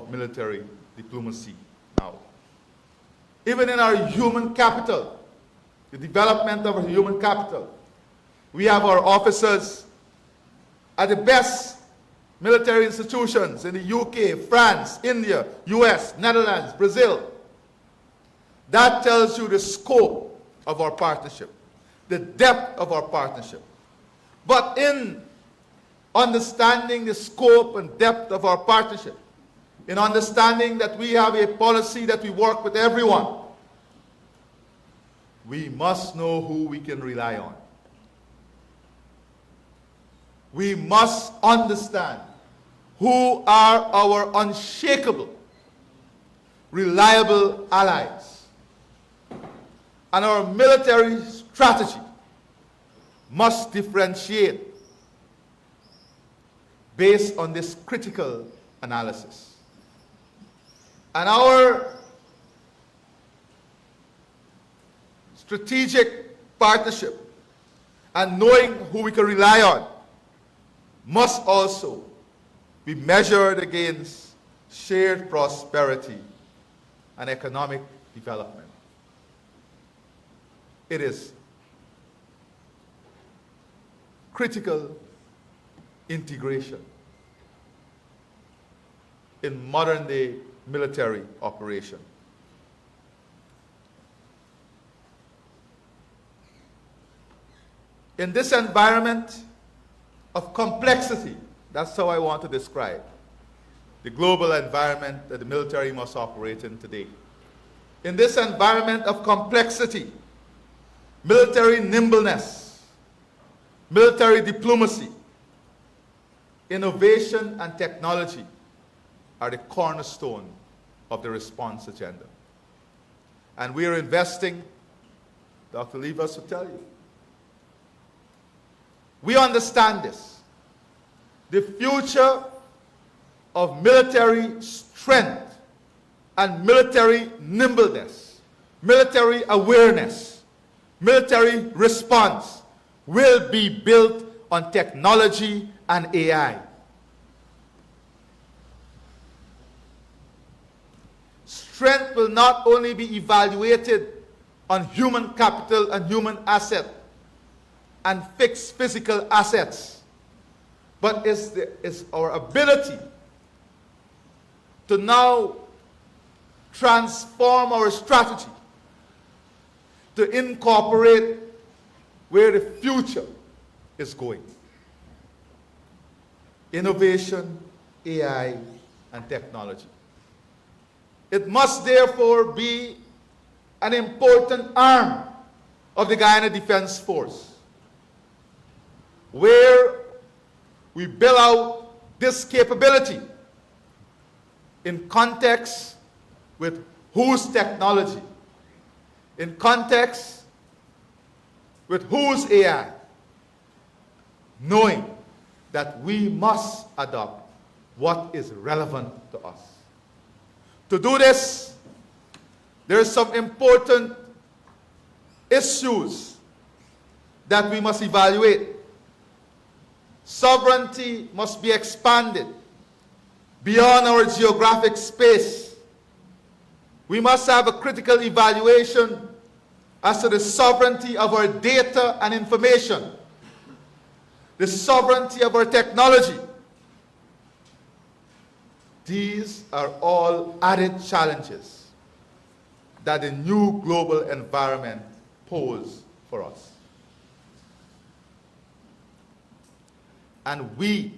of military diplomacy now. Even in our human capital, the development of our human capital, we have our officers at the best military institutions in the UK, France, India, US, Netherlands, Brazil. That tells you the scope of our partnership, the depth of our partnership. But in understanding the scope and depth of our partnership, in understanding that we have a policy that we work with everyone, we must know who we can rely on. We must understand who are our unshakable, reliable allies. And our military strategy must differentiate based on this critical analysis. And our strategic partnership and knowing who we can rely on must also be measured against shared prosperity and economic development. It is critical integration in modern-day military operation. In this environment of complexity, that's how I want to describe the global environment that the military must operate in today. In this environment of complexity, military nimbleness, military diplomacy, innovation and technology are the cornerstone of the response agenda. And we are investing, Dr. Levas will tell you. We understand this. The future of military strength and military nimbleness, military awareness, military response will be built on technology and AI. Strength will not only be evaluated on human capital and human asset and fixed physical assets, but is our ability to now transform our strategy to incorporate where the future is going. Innovation, AI, and technology. It must therefore be an important arm of the Guyana Defense Force, where we build out this capability in context with whose technology, in context with whose AI, knowing that we must adopt what is relevant to us. To do this, there are some important issues that we must evaluate. Sovereignty must be expanded beyond our geographic space. We must have a critical evaluation as to the sovereignty of our data and information, the sovereignty of our technology. These are all added challenges that the new global environment poses for us. And we,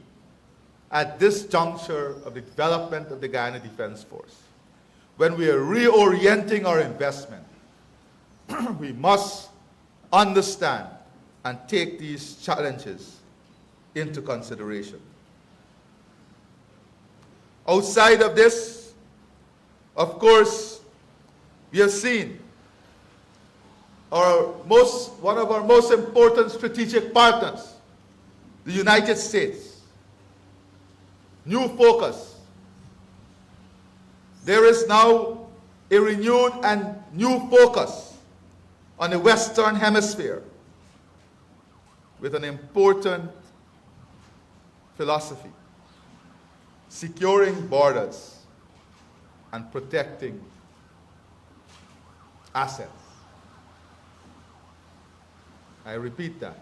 at this juncture of the development of the Guyana Defense Force, when we are reorienting our investment, we must understand and take these challenges into consideration. Outside of this, of course, we have seen one of our most important strategic partners, the United States. New focus. There is now a renewed and new focus on the Western Hemisphere with an important philosophy: securing borders and protecting assets. I repeat that.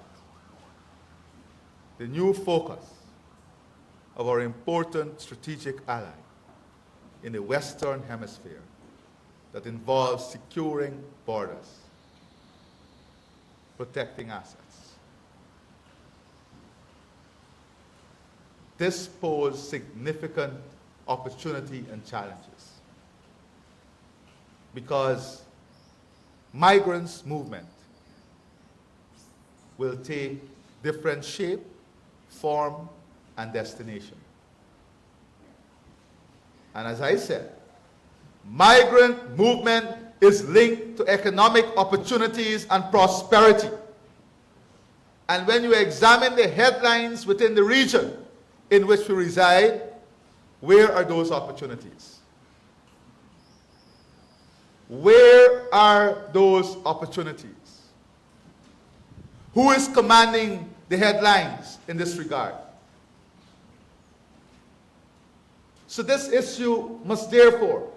The new focus of our important strategic ally in the Western Hemisphere that involves securing borders, protecting assets. This poses significant opportunity and challenges because migrants' movement will take different shape, form, and destination. And as I said, migrant movement is linked to economic opportunities and prosperity. And when you examine the headlines within the region in which we reside, where are those opportunities? Where are those opportunities? Who is commanding the headlines in this regard? So this issue must therefore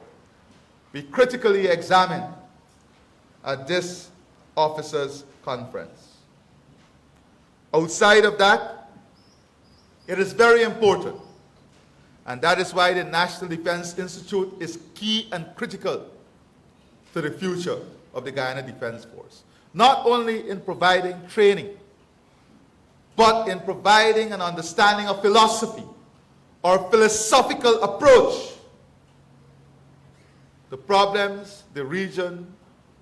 be critically examined at this officers' conference. Outside of that, it is very important, and that is why the National Defense Institute is key and critical to the future of the Guyana Defense Force. Not only in providing training, but in providing an understanding of philosophy or philosophical approach to problems, the region,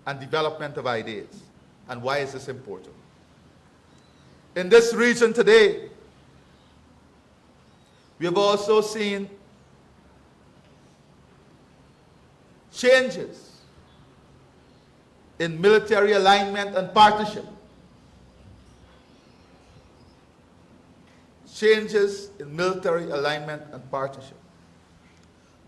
and development of ideas. And why is this important? In this region today, we have also seen changes in military alignment and partnership. Changes in military alignment and partnership.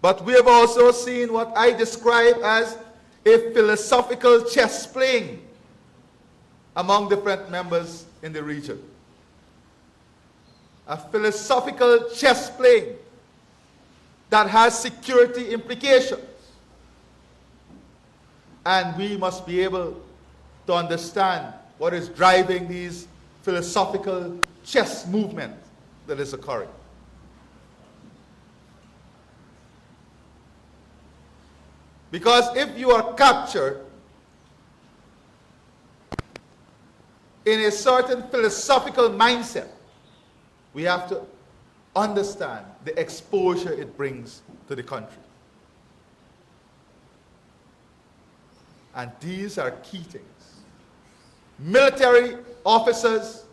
But we have also seen what I describe as a philosophical chess playing among different members in the region. A philosophical chess playing that has security implications. And we must be able to understand what is driving these philosophical chess movements that is occurring. Because if you are captured in a certain philosophical mindset, we have to understand the exposure it brings to the country. And these are key things. Military officers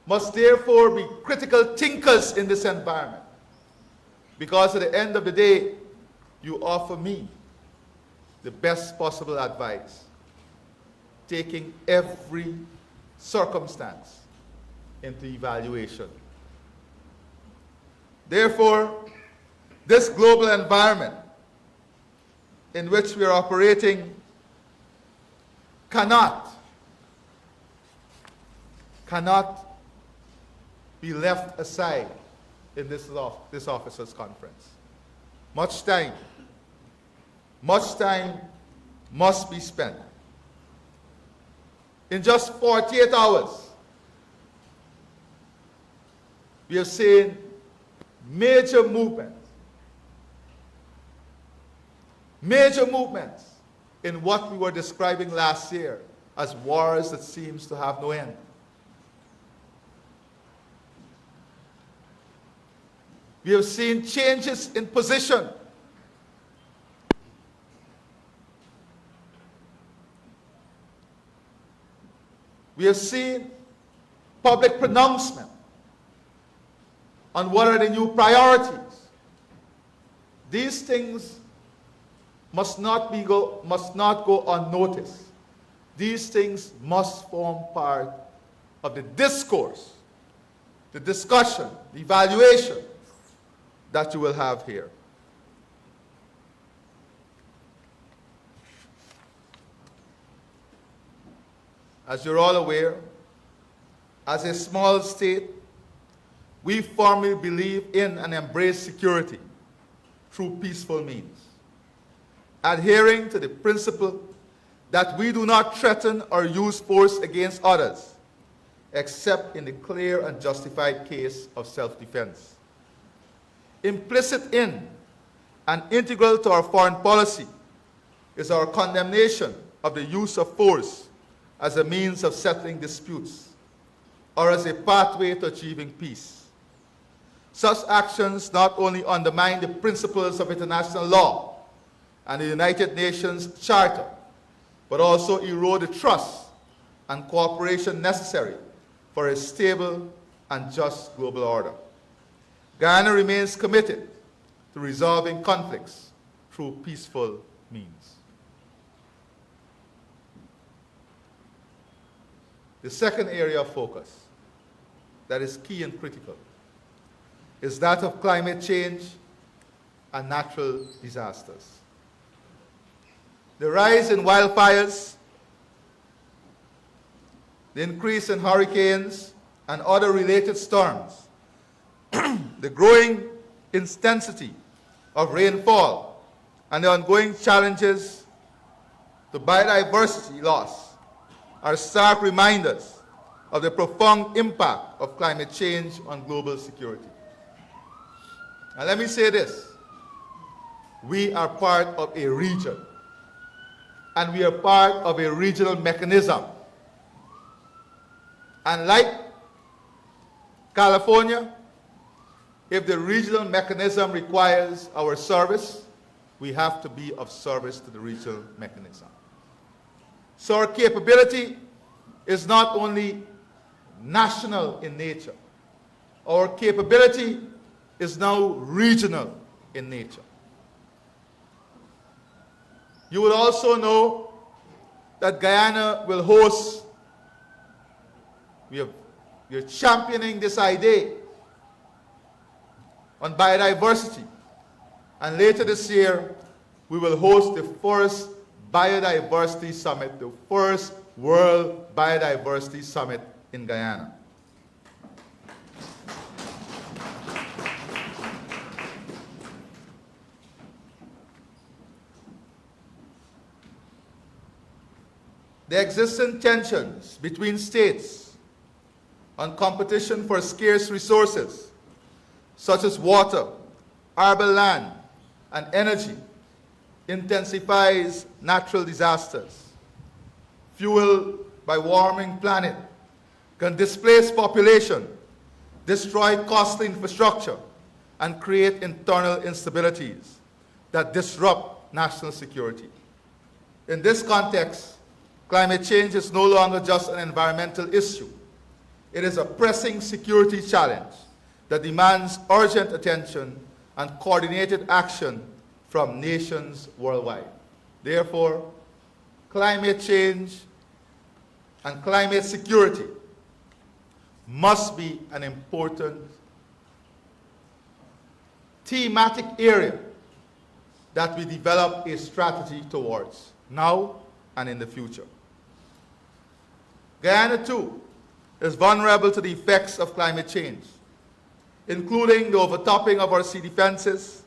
must therefore be critical thinkers in this environment. Because at the end of the day, you offer me the best possible advice, taking every circumstance into evaluation. Therefore, this global environment in which we are operating cannot be left aside in this officers' conference. Much time must be spent. In just 48 hours, we have seen major movements in what we were describing last year as wars that seems to have no end. We have seen changes in position. We have seen public pronouncement on what are the new priorities. These things must not go unnoticed. These things must form part of the discourse, the discussion, the evaluation that you will have here. As you're all aware, as a small state, we firmly believe in and embrace security through peaceful means. adhering to the principle that we do not threaten or use force against others, except in the clear and justified case of self-defense. Implicit in and integral to our foreign policy is our condemnation of the use of force as a means of settling disputes or as a pathway to achieving peace. Such actions not only undermine the principles of international law and the United Nations Charter, but also erode the trust and cooperation necessary for a stable and just global order. Guyana remains committed to resolving conflicts through peaceful means. The second area of focus that is key and critical is that of climate change and natural disasters. The rise in wildfires, the increase in hurricanes and other related storms, the growing intensity of rainfall, and the ongoing challenges to biodiversity loss are stark reminders of the profound impact of climate change on global security. And let me say this, we are part of a region, and we are part of a regional mechanism. And like California, if the regional mechanism requires our service, we have to be of service to the regional mechanism. So our capability is not only national in nature. Our capability is now regional in nature. You will also know that Guyana will host, we are championing this idea on biodiversity. And later this year, we will host the first Biodiversity Summit, the first World Biodiversity Summit in Guyana. The existing tensions between states on competition for scarce resources, such as water, arable land, and energy, intensifies natural disasters. Fueled by warming planet, can displace population, destroy costly infrastructure, and create internal instabilities that disrupt national security. In this context, climate change is no longer just an environmental issue. It is a pressing security challenge that demands urgent attention and coordinated action from nations worldwide. Therefore, climate change and climate security must be an important thematic area that we develop a strategy towards now and in the future. Guyana, too, is vulnerable to the effects of climate change, including the overtopping of our sea defenses,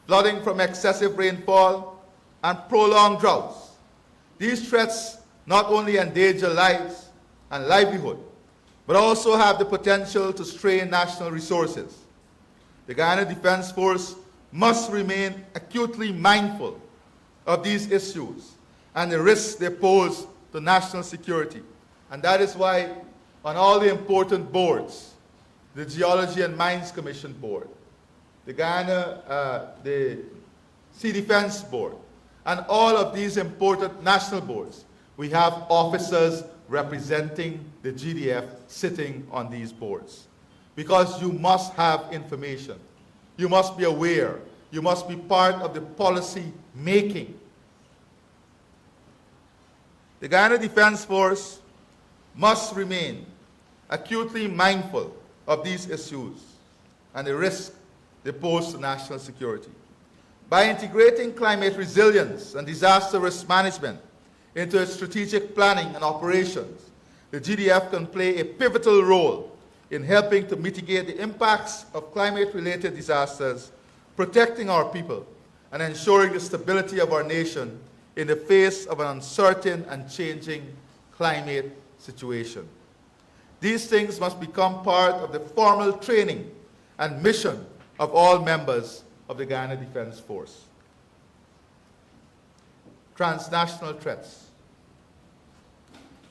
flooding from excessive rainfall, and prolonged droughts. These threats not only endanger lives and livelihood, but also have the potential to strain national resources. The Guyana Defense Force must remain acutely mindful of these issues and the risks they pose to national security. And that is why on all the important boards, the Geology and Mines Commission Board, the Guyana, the Sea Defense Board, and all of these important national boards, we have officers representing the GDF sitting on these boards. Because you must have information. You must be aware. You must be part of the policy making. The Guyana Defense Force must remain acutely mindful of these issues and the risk they pose to national security. By integrating climate resilience and disaster risk management into its strategic planning and operations, the GDF can play a pivotal role in helping to mitigate the impacts of climate-related disasters, protecting our people, and ensuring the stability of our nation in the face of an uncertain and changing climate situation. These things must become part of the formal training and mission of all members of the Guyana Defense Force. Transnational threats.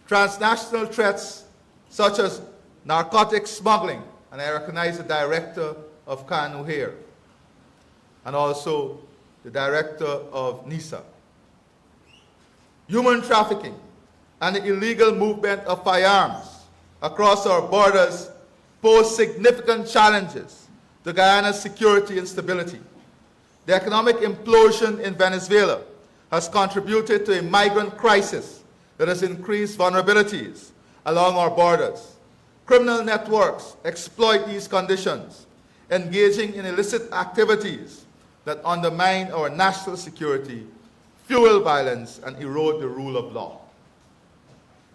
Transnational threats such as narcotics smuggling, and I recognize the director of CANU here, and also the director of NISA. Human trafficking and the illegal movement of firearms across our borders pose significant challenges to Guyana's security and stability. The economic implosion in Venezuela has contributed to a migrant crisis that has increased vulnerabilities along our borders. Criminal networks exploit these conditions, engaging in illicit activities that undermine our national security, fuel violence, and erode the rule of law.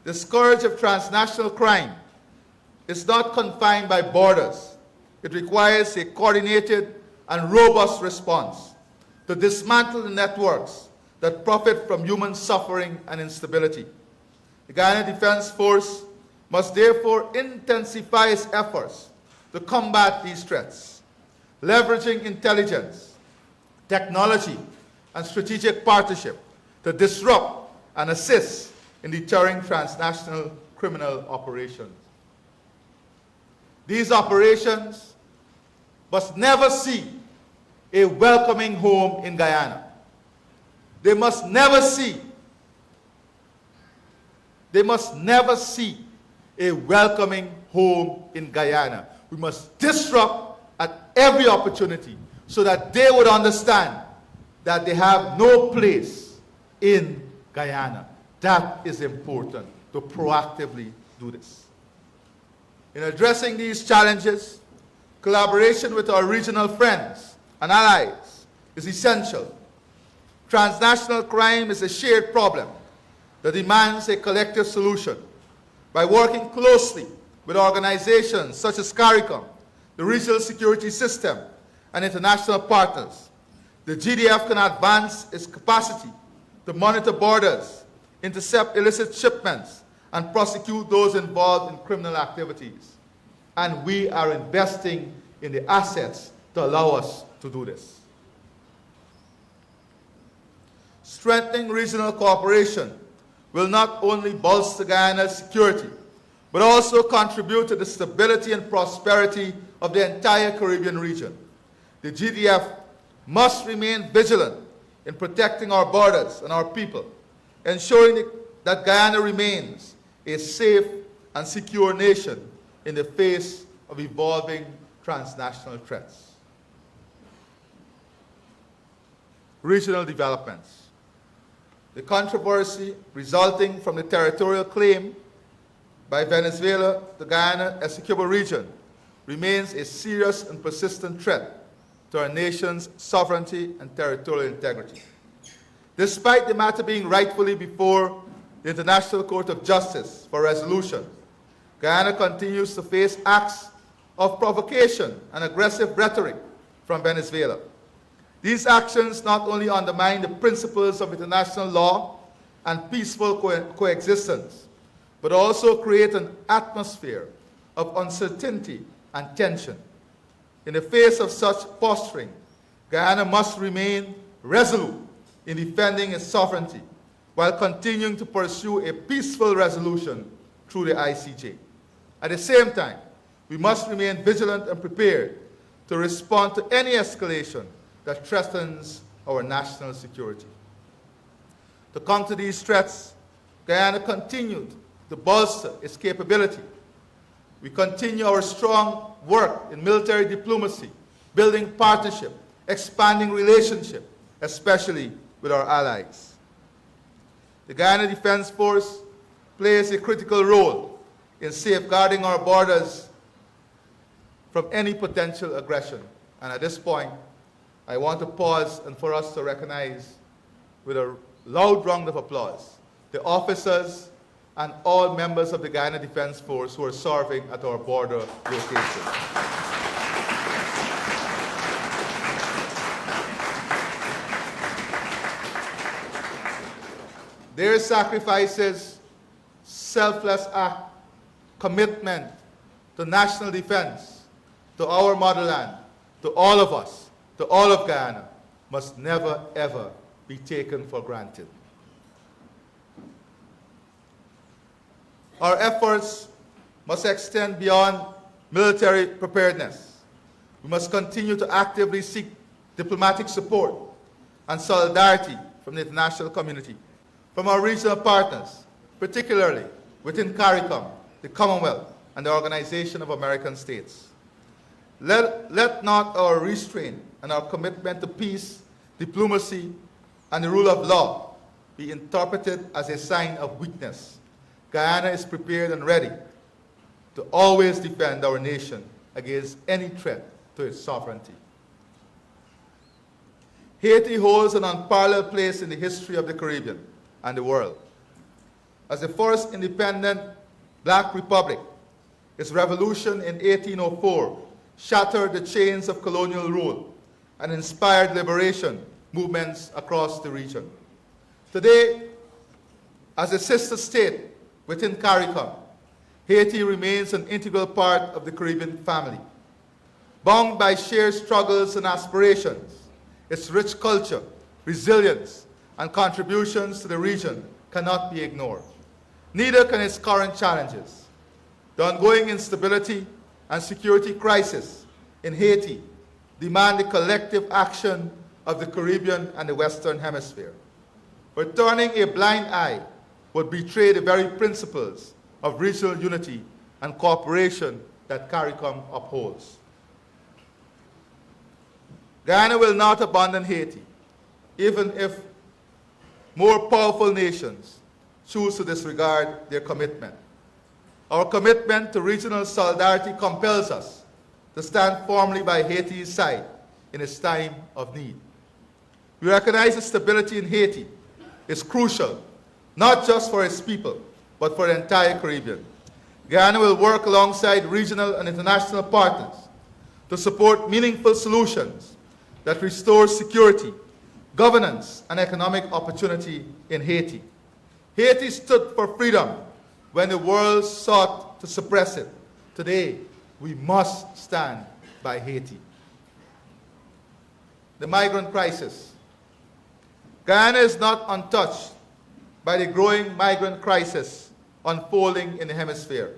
The scourge of transnational crime is not confined by borders. It requires a coordinated and robust response to dismantle the networks that profit from human suffering and instability. The Guyana Defense Force must therefore intensify its efforts to combat these threats, leveraging intelligence, technology, and strategic partnership to disrupt and assist in deterring transnational criminal operations. These operations must never see a welcoming home in Guyana. They must never see a welcoming home in Guyana. We must disrupt at every opportunity so that they would understand that they have no place in Guyana. That is important, to proactively do this. In addressing these challenges, collaboration with our regional friends and allies is essential. Transnational crime is a shared problem that demands a collective solution. By working closely with organizations such as CARICOM, the Regional Security System, and international partners, the GDF can advance its capacity to monitor borders, intercept illicit shipments, and prosecute those involved in criminal activities. And we are investing in the assets to allow us to do this. Strengthening regional cooperation will not only bolster Guyana's security, but also contribute to the stability and prosperity of the entire Caribbean region. The GDF must remain vigilant in protecting our borders and our people, ensuring that Guyana remains a safe and secure nation in the face of evolving transnational threats. Regional developments. The controversy resulting from the territorial claim by Venezuela to Guyana Essequibo region remains a serious and persistent threat to our nation's sovereignty and territorial integrity. Despite the matter being rightfully before the International Court of Justice for resolution, Guyana continues to face acts of provocation and aggressive rhetoric from Venezuela. These actions not only undermine the principles of international law and peaceful coexistence, but also create an atmosphere of uncertainty and tension. In the face of such posturing, Guyana must remain resolute in defending its sovereignty while continuing to pursue a peaceful resolution through the ICJ. At the same time, we must remain vigilant and prepared to respond to any escalation that threatens our national security. To counter these threats, Guyana continued to bolster its capability. We continue our strong work in military diplomacy, building partnership, expanding relationship, especially with our allies. The Guyana Defense Force plays a critical role in safeguarding our borders from any potential aggression. And at this point, I want to pause and for us to recognize with a loud round of applause the officers and all members of the Guyana Defense Force who are serving at our border locations. Their sacrifices, selfless act, commitment to national defense, to our motherland, to all of us, to all of Guyana, must never, ever be taken for granted. Our efforts must extend beyond military preparedness. We must continue to actively seek diplomatic support and solidarity from the international community, from our regional partners, particularly within CARICOM, the Commonwealth, and the Organization of American States. Let not our restraint and our commitment to peace, diplomacy, and the rule of law be interpreted as a sign of weakness. Guyana is prepared and ready to always defend our nation against any threat to its sovereignty. Haiti holds an unparalleled place in the history of the Caribbean and the world. As the first independent Black republic, its revolution in 1804 shattered the chains of colonial rule and inspired liberation movements across the region. Today, as a sister state within CARICOM, Haiti remains an integral part of the Caribbean family. Bound by shared struggles and aspirations, its rich culture, resilience, and contributions to the region cannot be ignored. Neither can its current challenges. The ongoing instability and security crisis in Haiti demand the collective action of the Caribbean and the Western Hemisphere. But turning a blind eye would betray the very principles of regional unity and cooperation that CARICOM upholds. Guyana will not abandon Haiti, even if more powerful nations choose to disregard their commitment. Our commitment to regional solidarity compels us to stand firmly by Haiti's side in its time of need. We recognize that stability in Haiti is crucial, not just for its people, but for the entire Caribbean. Guyana will work alongside regional and international partners to support meaningful solutions that restore security, governance, and economic opportunity in Haiti. Haiti stood for freedom when the world sought to suppress it. Today, we must stand by Haiti. The migrant crisis. Guyana is not untouched by the growing migrant crisis unfolding in the hemisphere.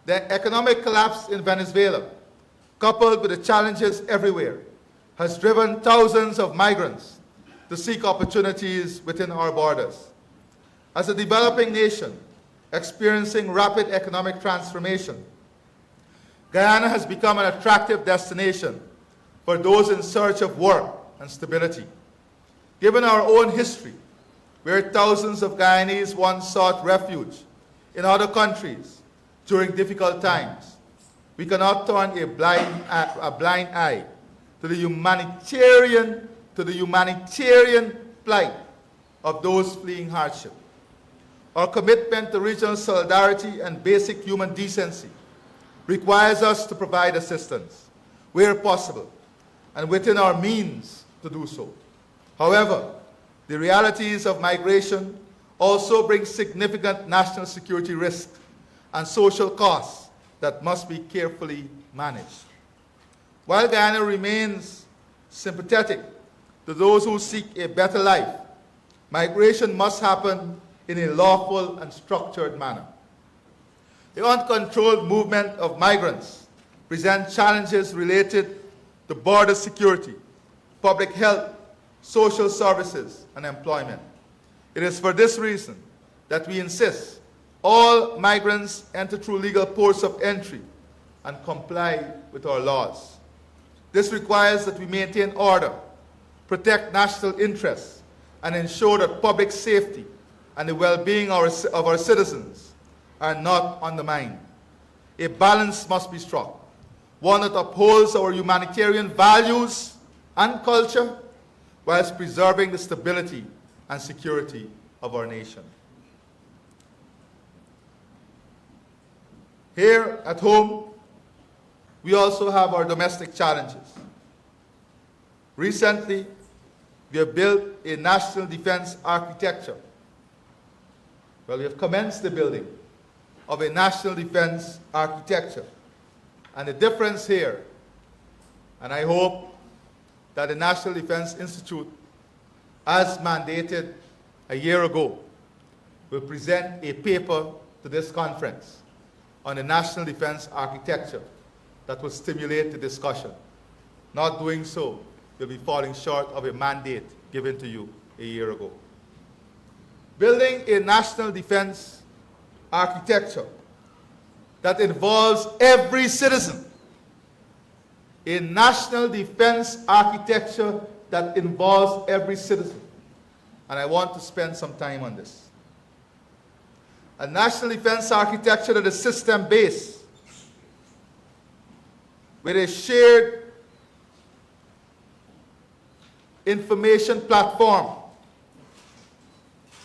The economic collapse in Venezuela, coupled with the challenges everywhere, has driven thousands of migrants to seek opportunities within our borders. As a developing nation experiencing rapid economic transformation, Guyana has become an attractive destination for those in search of work and stability. Given our own history, where thousands of Guyanese once sought refuge in other countries during difficult times, we cannot turn a blind eye to the humanitarian plight of those fleeing hardship. Our commitment to regional solidarity and basic human decency requires us to provide assistance where possible and within our means to do so. However, the realities of migration also bring significant national security risks and social costs that must be carefully managed. While Guyana remains sympathetic to those who seek a better life, migration must happen in a lawful and structured manner. The uncontrolled movement of migrants presents challenges related to border security, public health, social services, and employment. It is for this reason that we insist all migrants enter through legal ports of entry and comply with our laws. This requires that we maintain order, protect national interests, and ensure that public safety and the well-being of our citizens are not undermined. A balance must be struck, one that upholds our humanitarian values and culture whilst preserving the stability and security of our nation. Here at home, we also have our domestic challenges. Recently, we have built a national defense architecture Well, we have commenced the building of a national defense architecture. And the difference here, and I hope that the National Defense Institute, as mandated a year ago, will present a paper to this conference on the national defense architecture that will stimulate the discussion. Not doing so, you'll be falling short of a mandate given to you a year ago. Building a national defense architecture that involves every citizen. A national defense architecture that involves every citizen. And I want to spend some time on this. A national defense architecture that is system-based, with a shared information platform,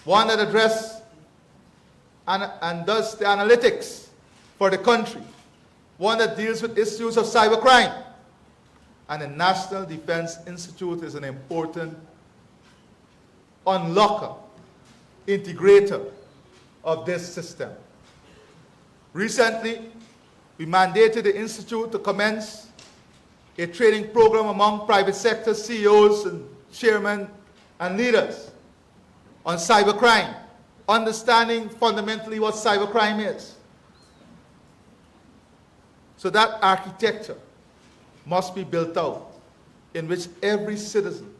one that addresses and does the analytics for the country, one that deals with issues of cybercrime. And the National Defense Institute is an important unlocker, integrator of this system. Recently, we mandated the Institute to commence a training program among private sector CEOs and chairmen and leaders on cybercrime, understanding fundamentally what cybercrime is. So that architecture must be built out in which every citizen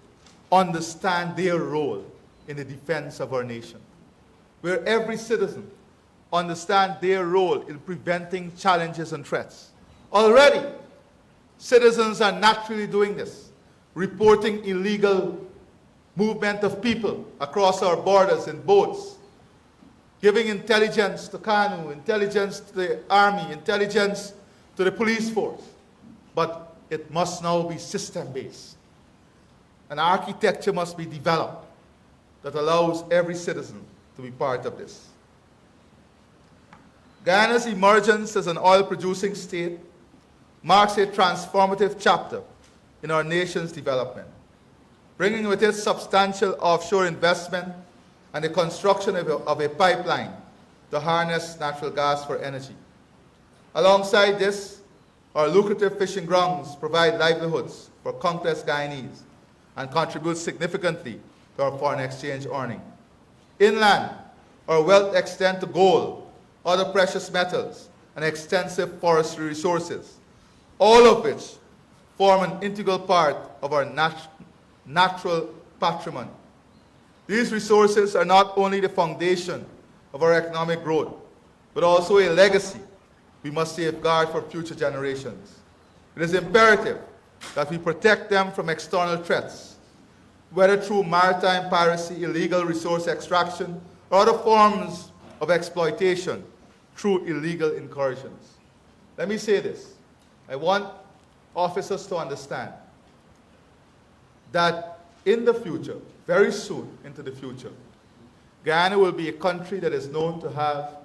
understands their role in the defense of our nation, where every citizen understands their role in preventing challenges and threats. Already, citizens are naturally doing this, reporting illegal movement of people across our borders in boats, giving intelligence to KANU, intelligence to the army, intelligence to the police force. But it must now be system-based. An architecture must be developed that allows every citizen to be part of this. Guyana's emergence as an oil-producing state marks a transformative chapter in our nation's development, bringing with it substantial offshore investment and the construction of a pipeline to harness natural gas for energy. Alongside this, our lucrative fishing grounds provide livelihoods for countless Guyanese and contribute significantly to our foreign exchange earning. Inland, our wealth extends to gold, other precious metals, and extensive forestry resources, all of which form an integral part of our natural patrimony. These resources are not only the foundation of our economic growth, but also a legacy we must safeguard for future generations. It is imperative that we protect them from external threats, whether through maritime piracy, illegal resource extraction, or other forms of exploitation through illegal incursions. Let me say this. I want officers to understand that in the future, very soon into the future, Guyana will be a country that is known to have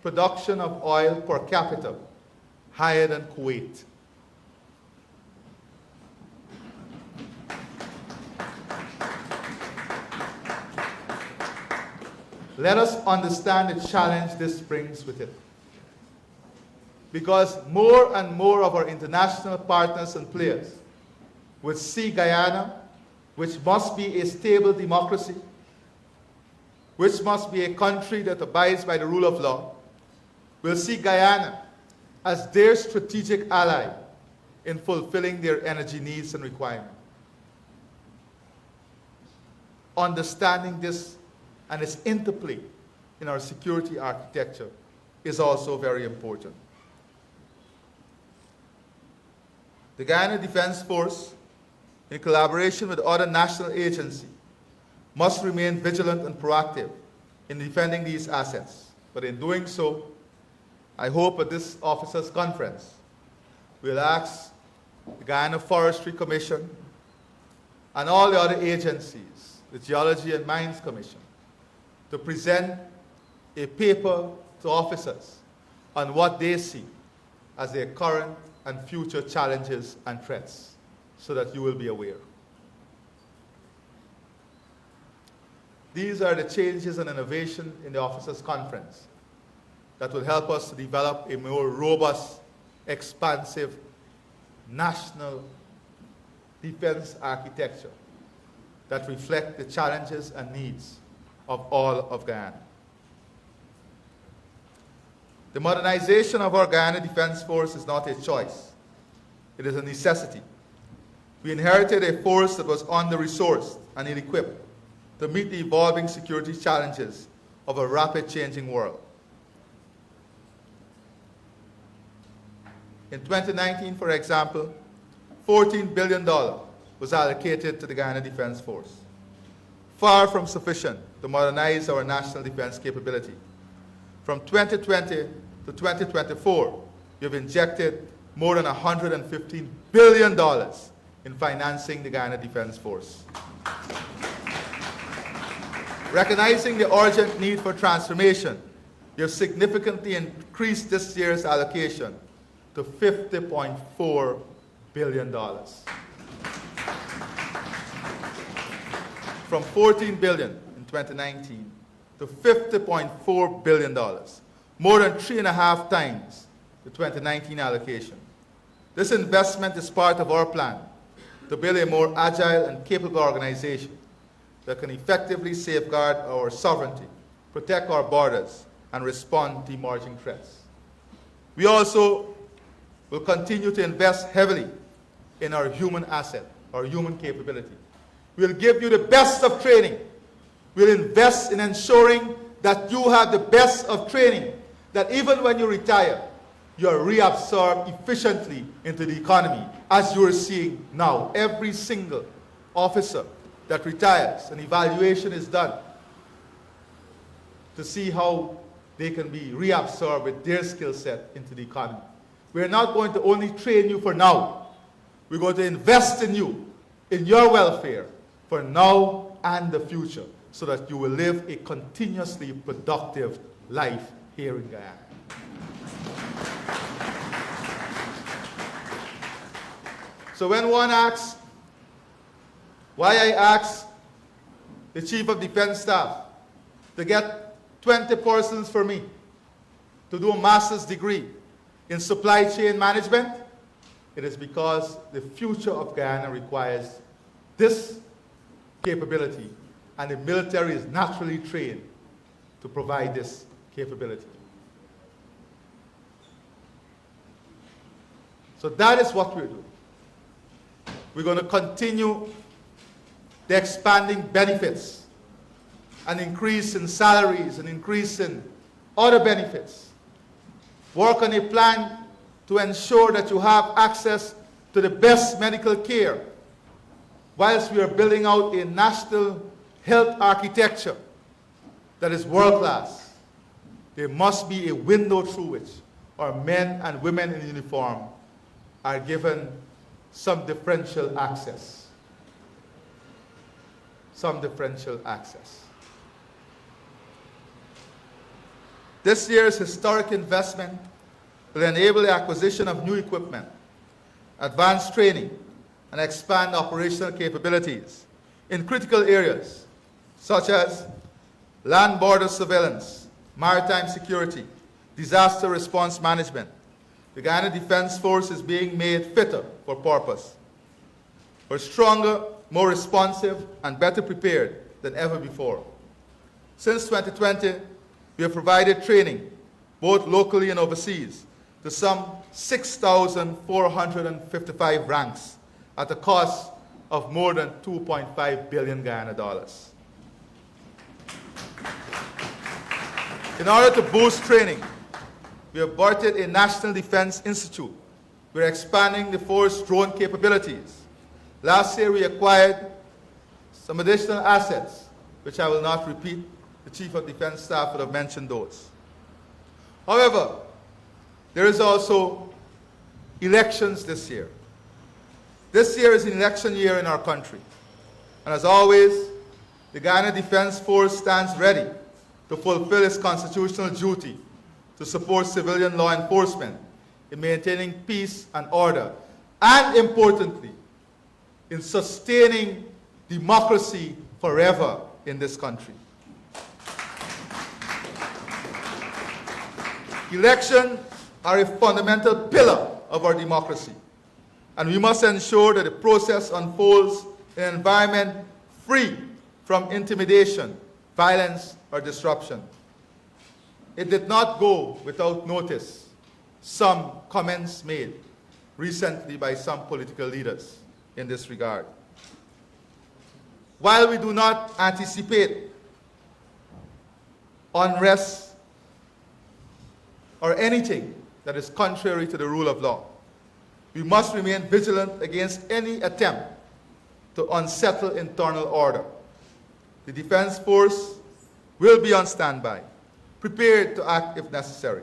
production of oil per capita higher than Kuwait. Let us understand the challenge this brings with it. Because more and more of our international partners and players will see Guyana, which must be a stable democracy, which must be a country that abides by the rule of law, will see Guyana as their strategic ally in fulfilling their energy needs and requirements. Understanding this and its interplay in our security architecture is also very important. The Guyana Defense Force, in collaboration with other national agencies, must remain vigilant and proactive in defending these assets. But in doing so, I hope at this officers' conference, we'll ask the Guyana Forestry Commission and all the other agencies, the Geology and Mines Commission, to present a paper to officers on what they see as their current and future challenges and threats, so that you will be aware. These are the changes and innovation in the Officers' Conference that will help us to develop a more robust, expansive, national defense architecture that reflect the challenges and needs of all of Guyana. The modernization of our Guyana Defense Force is not a choice. It is a necessity. We inherited a force that was under-resourced and ill-equipped to meet the evolving security challenges of a rapid changing world. In 2019, for example, $14 billion was allocated to the Guyana Defense Force, far from sufficient to modernize our national defense capability. From 2020 to 2024, we have injected more than $115 billion in financing the Guyana Defense Force. Recognizing the urgent need for transformation, we have significantly increased this year's allocation to $50.4 billion. From $14 billion in 2019 to $50.4 billion, more than 3.5 times the 2019 allocation. This investment is part of our plan to build a more agile and capable organization that can effectively safeguard our sovereignty, protect our borders, and respond to emerging threats. We also will continue to invest heavily in our human asset, our human capability. We'll give you the best of training. We'll invest in ensuring that you have the best of training, that even when you retire, you are reabsorbed efficiently into the economy, as you are seeing now. Every single officer that retires, an evaluation is done to see how they can be reabsorbed with their skill set into the economy. We're not going to only train you for now. We're going to invest in you, in your welfare, for now and the future, so that you will live a continuously productive life here in Guyana. So when one asks, why I asked the Chief of Defense Staff to get 20 persons for me to do a master's degree in supply chain management, it is because the future of Guyana requires this capability, and the military is naturally trained to provide this capability. So that is what we're doing. We're going to continue the expanding benefits, an increase in salaries, an increase in other benefits. Work on a plan to ensure that you have access to the best medical care, whilst we are building out a national health architecture that is world-class. There must be a window through which our men and women in uniform are given some differential access. Some differential access. This year's historic investment will enable the acquisition of new equipment, advanced training, and expand operational capabilities in critical areas such as land border surveillance, maritime security, disaster response management. The Guyana Defense Force is being made fitter for purpose. We're stronger, more responsive, and better prepared than ever before. Since 2020, we have provided training, both locally and overseas, to some 6,455 ranks at a cost of more than 2.5 billion Guyana dollars. In order to boost training, we have started a National Defense Institute. We're expanding the force drone capabilities. Last year, we acquired some additional assets, which I will not repeat. The Chief of Defense Staff would have mentioned those. However, there is also elections this year. This year is an election year in our country. And as always, the Guyana Defense Force stands ready to fulfill its constitutional duty to support civilian law enforcement in maintaining peace and order, and importantly, in sustaining democracy forever in this country. Elections are a fundamental pillar of our democracy, and we must ensure that the process unfolds in an environment free from intimidation, violence, or disruption. It did not go without notice some comments made recently by some political leaders in this regard. While we do not anticipate unrest or anything that is contrary to the rule of law, we must remain vigilant against any attempt to unsettle internal order. The Defense Force will be on standby, prepared to act if necessary,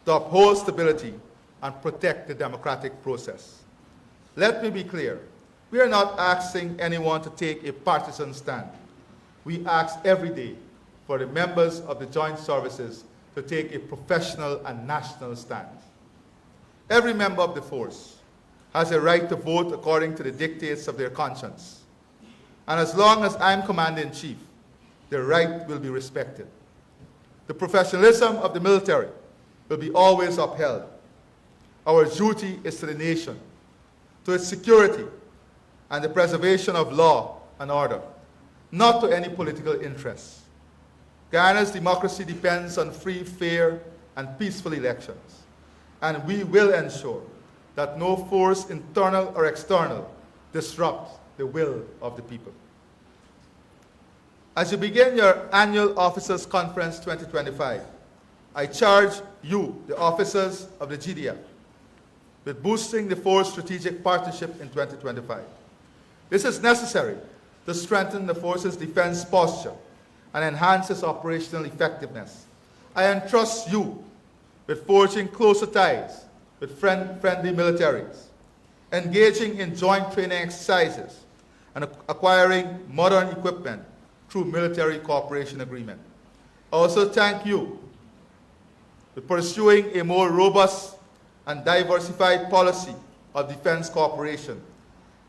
to uphold stability and protect the democratic process. Let me be clear. We are not asking anyone to take a partisan stand. We ask every day for the members of the joint services to take a professional and national stand. Every member of the force has a right to vote according to the dictates of their conscience. And as long as I'm Commander-in-Chief, their right will be respected. The professionalism of the military will be always upheld. Our duty is to the nation, to its security, and the preservation of law and order, not to any political interests. Guyana's democracy depends on free, fair, and peaceful elections, and we will ensure that no force, internal or external, disrupts the will of the people. As you begin your annual Officers Conference 2025, I charge you, the officers of the GDF, with boosting the force strategic partnership in 2025. This is necessary to strengthen the force's defense posture and enhance its operational effectiveness. I entrust you with forging closer ties with friendly militaries, engaging in joint training exercises, and acquiring modern equipment through military cooperation agreement. I also thank you for pursuing a more robust and diversified policy of defense cooperation,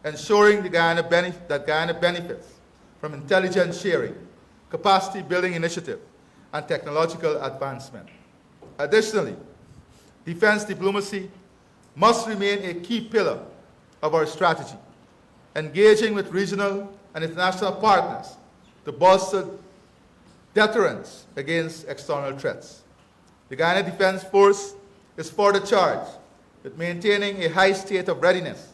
ensuring that Guyana benefits from intelligence sharing, capacity building initiative, and technological advancement. Additionally, defense diplomacy must remain a key pillar of our strategy, engaging with regional and international partners to bolster deterrence against external threats. The Guyana Defense Force is further charged with maintaining a high state of readiness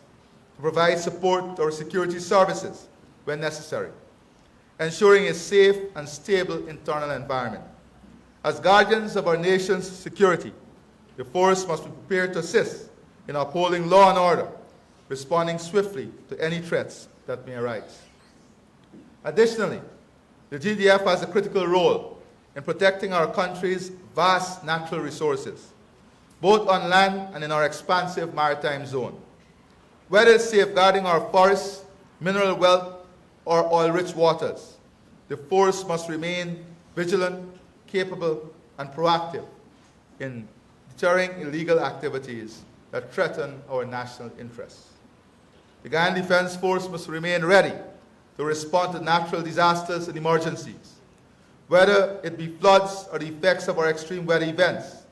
to provide support to our security services when necessary, ensuring a safe and stable internal environment. As guardians of our nation's security, the force must be prepared to assist in upholding law and order, responding swiftly to any threats that may arise. Additionally, the GDF has a critical role in protecting our country's vast natural resources, both on land and in our expansive maritime zone. Whether it's safeguarding our forests, mineral wealth, or oil-rich waters, the force must remain vigilant, capable, and proactive in deterring illegal activities that threaten our national interests. The Guyana Defense Force must remain ready to respond to natural disasters and emergencies, whether it be floods or the effects of our extreme weather events.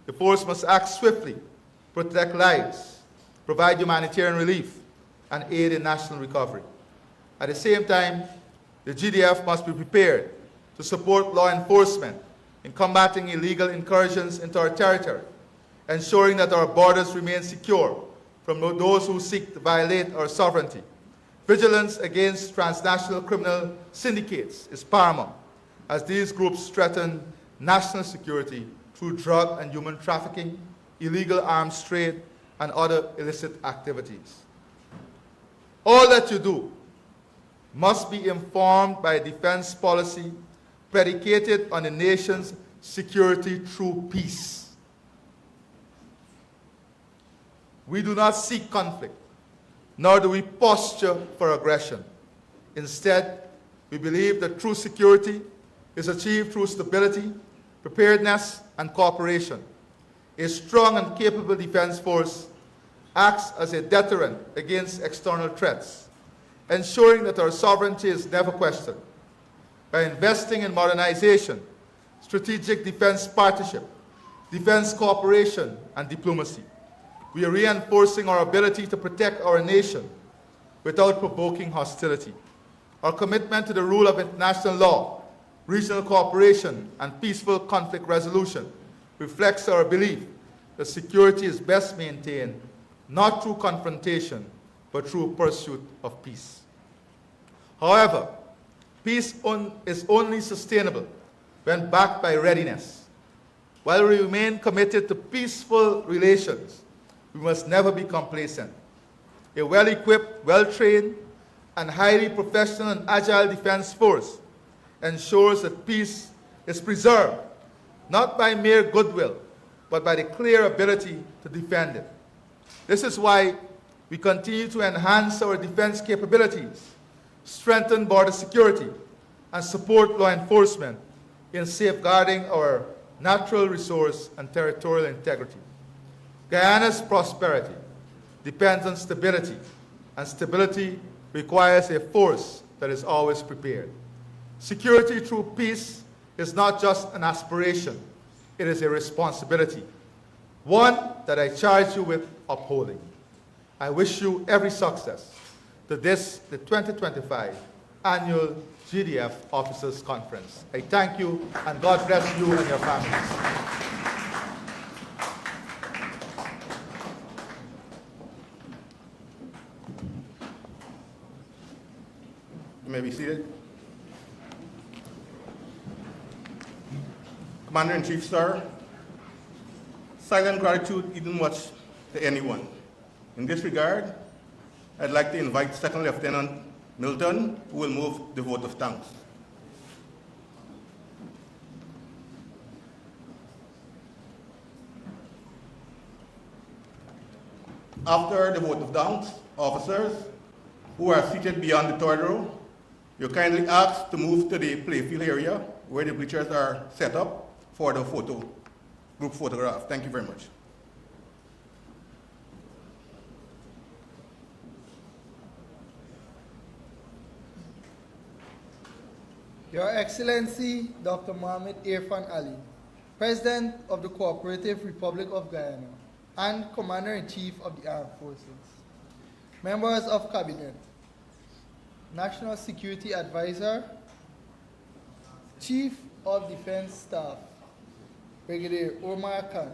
The force must act swiftly, protect lives, provide humanitarian relief, and aid in national recovery. At the same time, the GDF must be prepared to support law enforcement in combating illegal incursions into our territory, ensuring that our borders remain secure from those who seek to violate our sovereignty. Vigilance against transnational criminal syndicates is paramount, as these groups threaten national security through drug and human trafficking, illegal arms trade, and other illicit activities. All that you do must be informed by a defense policy predicated on the nation's security through peace. We do not seek conflict, nor do we posture for aggression. Instead, we believe that true security is achieved through stability, preparedness, and cooperation. A strong and capable defense force acts as a deterrent against external threats, ensuring that our sovereignty is never questioned. By investing in modernization, strategic defense partnership, defense cooperation, and diplomacy. We are reinforcing our ability to protect our nation without provoking hostility. Our commitment to the rule of international law, regional cooperation, and peaceful conflict resolution reflects our belief that security is best maintained not through confrontation, but through pursuit of peace. However, peace is only sustainable when backed by readiness. While we remain committed to peaceful relations, we must never be complacent. A well-equipped, well-trained, and highly professional and agile defense force ensures that peace is preserved, not by mere goodwill, but by the clear ability to defend it. This is why we continue to enhance our defense capabilities, strengthen border security, and support law enforcement in safeguarding our natural resource and territorial integrity. Guyana's prosperity depends on stability, and stability requires a force that is always prepared. Security through peace is not just an aspiration, it is a responsibility, one that I charge you with upholding. I wish you every success to the 2025 Annual GDF Officers Conference. I thank you, and God bless you and your families. You may be seated. Commander-in-Chief, sir, silent gratitude isn't much to anyone. In this regard, I'd like to invite Second Lieutenant Milton, who will move the vote of thanks. After the vote of thanks, officers who are seated beyond the third row, you're kindly asked to move to the playfield area where the bleachers are set up for the group photograph. Thank you very much. Your Excellency, Dr. Mohamed Irfan Ali, President of the Cooperative Republic of Guyana and Commander-in-Chief of the Armed Forces, members of Cabinet, National Security Advisor, Chief of Defense Staff, Brigadier Omar Khan,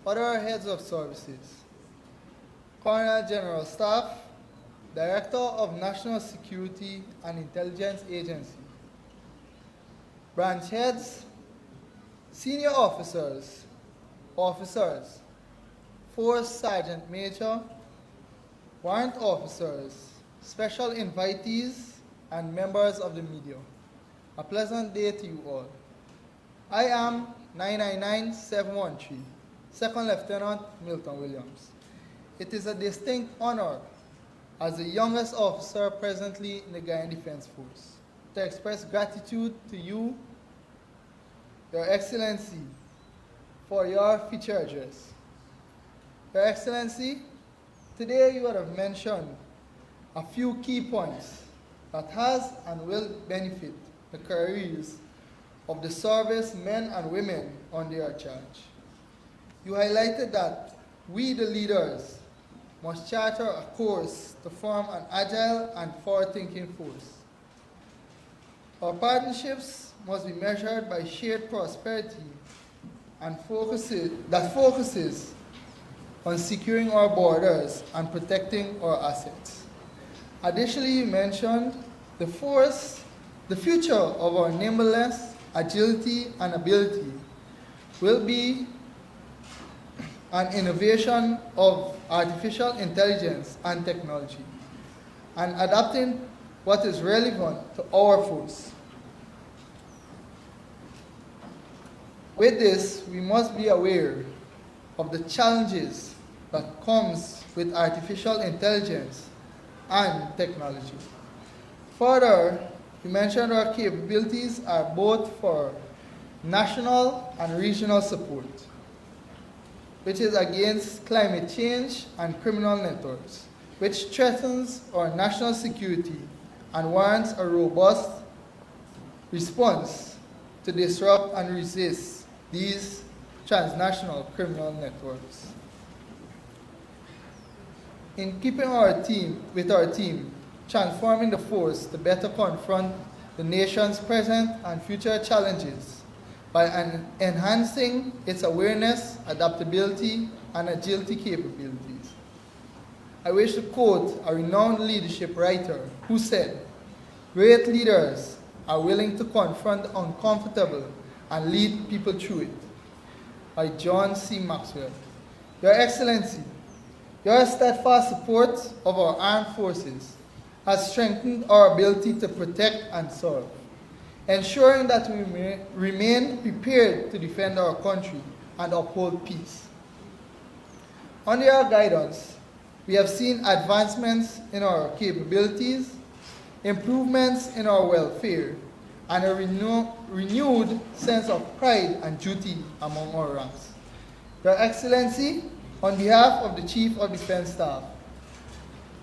other heads of services, Colonel General Staff, Director of National Security and Intelligence Agency, branch heads, senior officers, Force Sergeant Major, warrant officers, special invitees, and members of the media. A pleasant day to you all. I am 999713, Second Lieutenant Milton Williams. It is a distinct honor as the youngest officer presently in the Guyana Defense Force to express gratitude to you, Your Excellency, for your feature address. Your Excellency, today you have mentioned a few key points that has and will benefit the careers of the service men and women under your charge. You highlighted that we, the leaders, must charter a course to form an agile and forward-thinking force. Our partnerships must be measured by shared prosperity and focuses on securing our borders and protecting our assets. Additionally, you mentioned the future of our nimbleness, agility, and ability will be an innovation of artificial intelligence and technology, and adapting what is relevant to our force. With this, we must be aware of the challenges that comes with artificial intelligence and technology. Further, you mentioned our capabilities are both for national and regional support, which is against climate change and criminal networks, which threatens our national security and warrants a robust response to disrupt and resist these transnational criminal networks. In keeping with our team, transforming the force to better confront the nation's present and future challenges by enhancing its awareness, adaptability, and agility capabilities. I wish to quote a renowned leadership writer who said, "Great leaders are willing to confront the uncomfortable and lead people through it," by John C. Maxwell. Your Excellency, your steadfast support of our armed forces has strengthened our ability to protect and serve, ensuring that we remain prepared to defend our country and uphold peace. Under your guidance, we have seen advancements in our capabilities, improvements in our welfare, and a renewed sense of pride and duty among our ranks. Your Excellency, on behalf of the Chief of Defense Staff,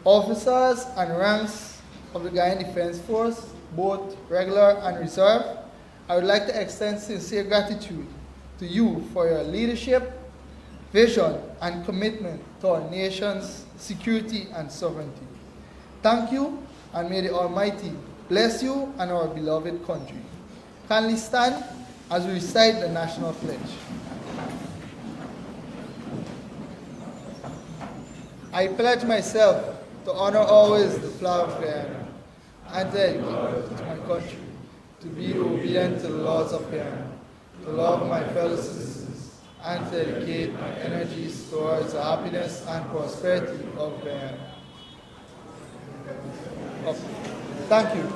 officers and ranks of the Guyana Defense Force, both regular and reserve, I would like to extend sincere gratitude to you for your leadership, vision, and commitment to our nation's security and sovereignty. Thank you, and may the Almighty bless you and our beloved country. Kindly stand as we recite the National Pledge. I pledge myself to honor always the flag of Guyana and to dedicate to my country, to be obedient to the laws of Guyana, to love my fellow citizens, and to dedicate my energies towards the happiness and prosperity of Guyana. Thank you.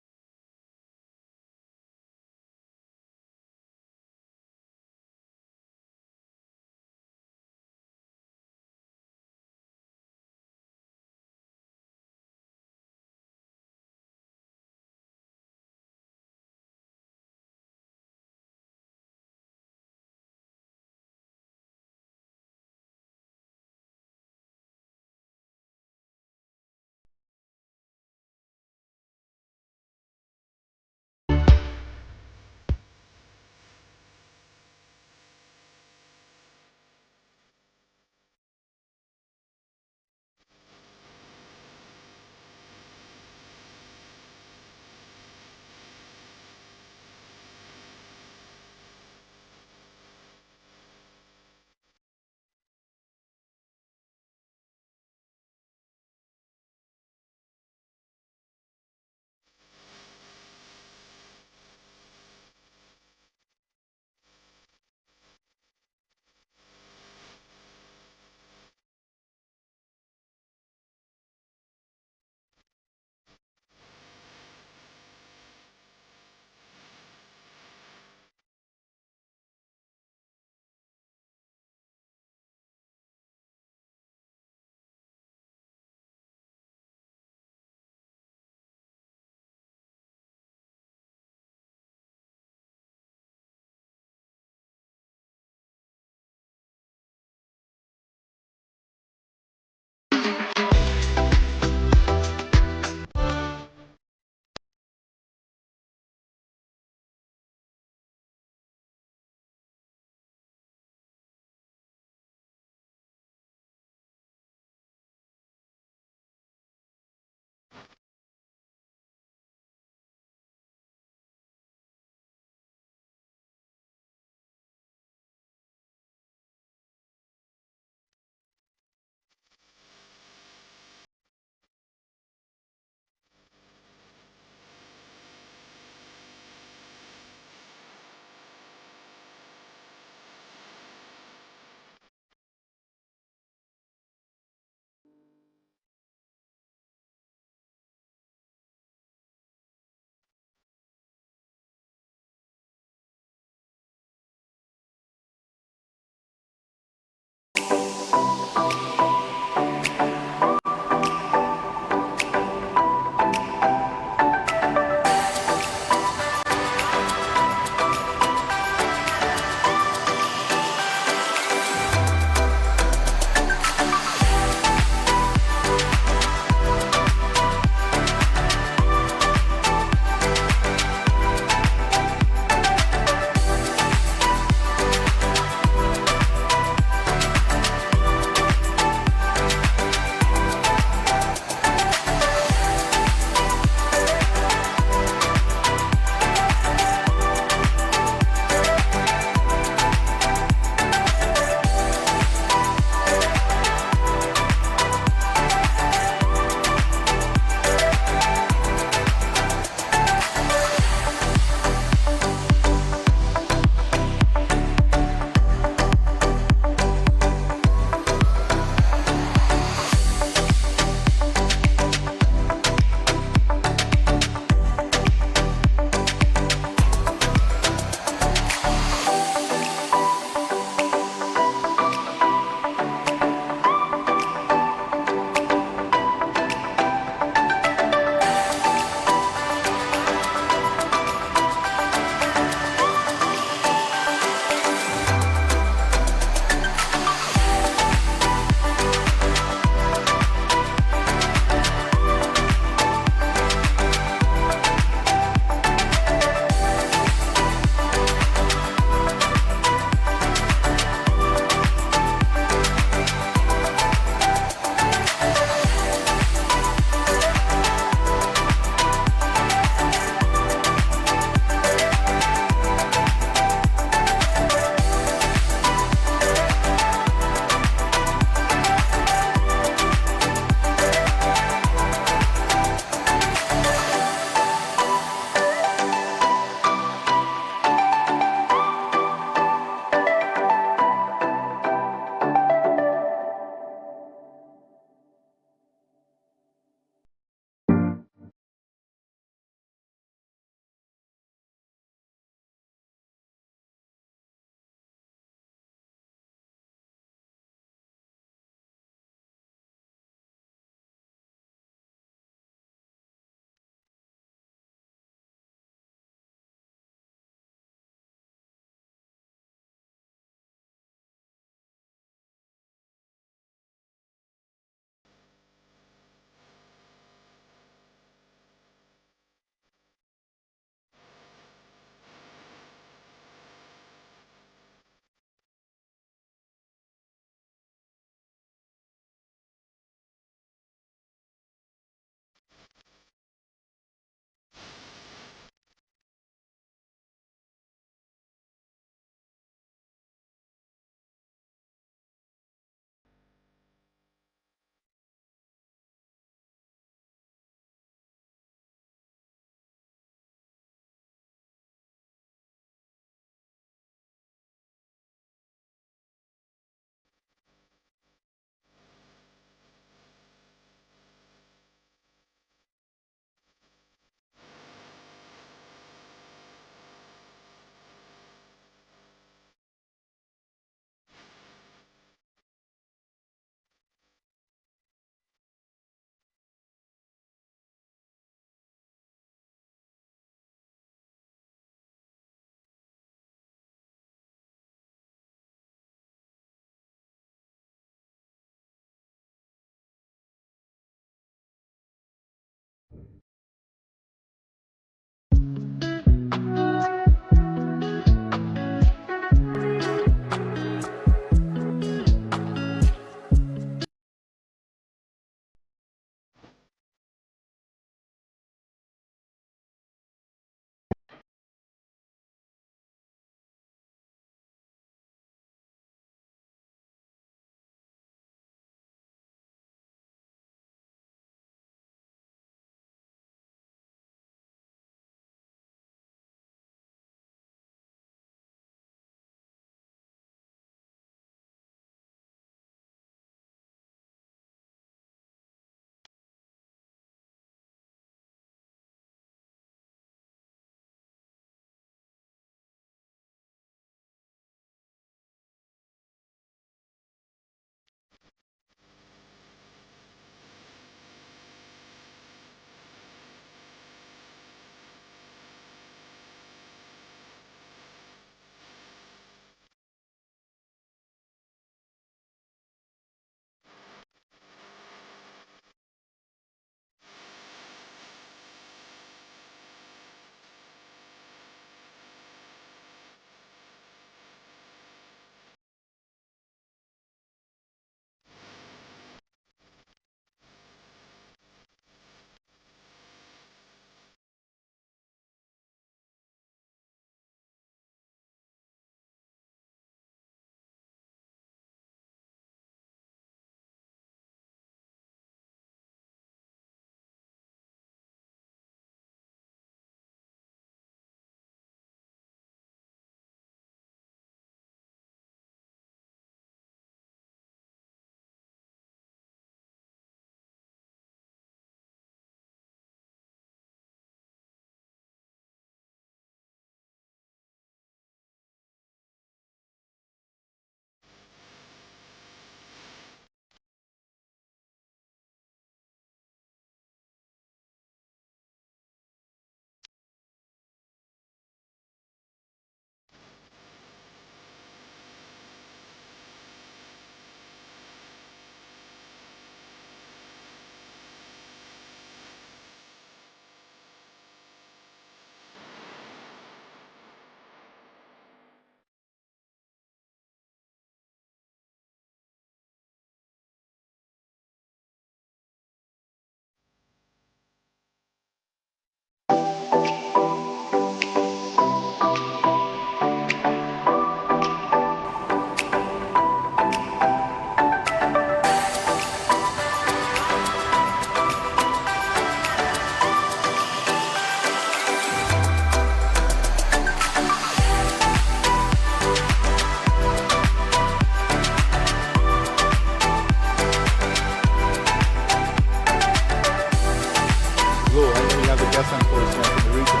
guess, enforcement in the region.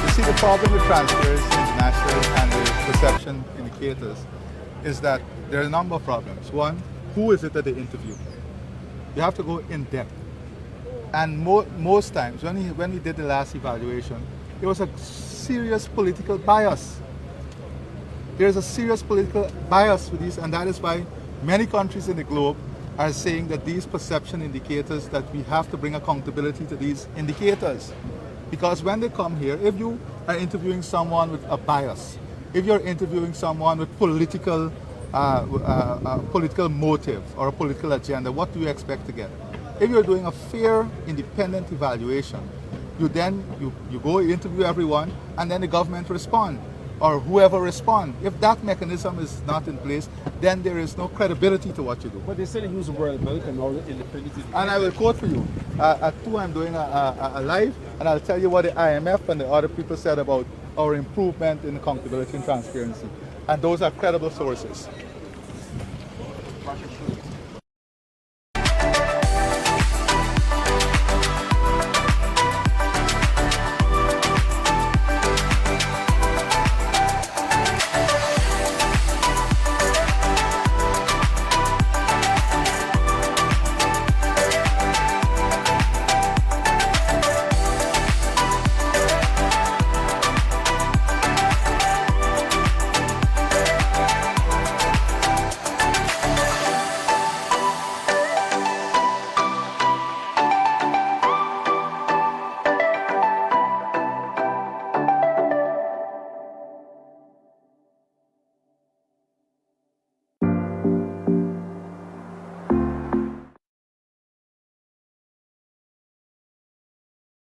You see, the problem with Transparency International and the perception indicators is that there are a number of problems. One, who is it that they interview? You have to go in depth. And most times, when we did the last evaluation, there was a serious political bias. There's a serious political bias with these, and that is why many countries in the globe are saying that these perception indicators, that we have to bring accountability to these indicators. Because when they come here, if you are interviewing someone with a bias, if you're interviewing someone with political motive or a political agenda, what do you expect to get? If you're doing a fair, independent evaluation, you go interview everyone, and then the government respond, or whoever respond. If that mechanism is not in place, then there is no credibility to what you do. But they said they use the World Bank and all the independent. And I will quote for you. At 2, I'm doing a live, and I'll tell you what the IMF and the other people said about our improvement in accountability and transparency. And those are credible sources.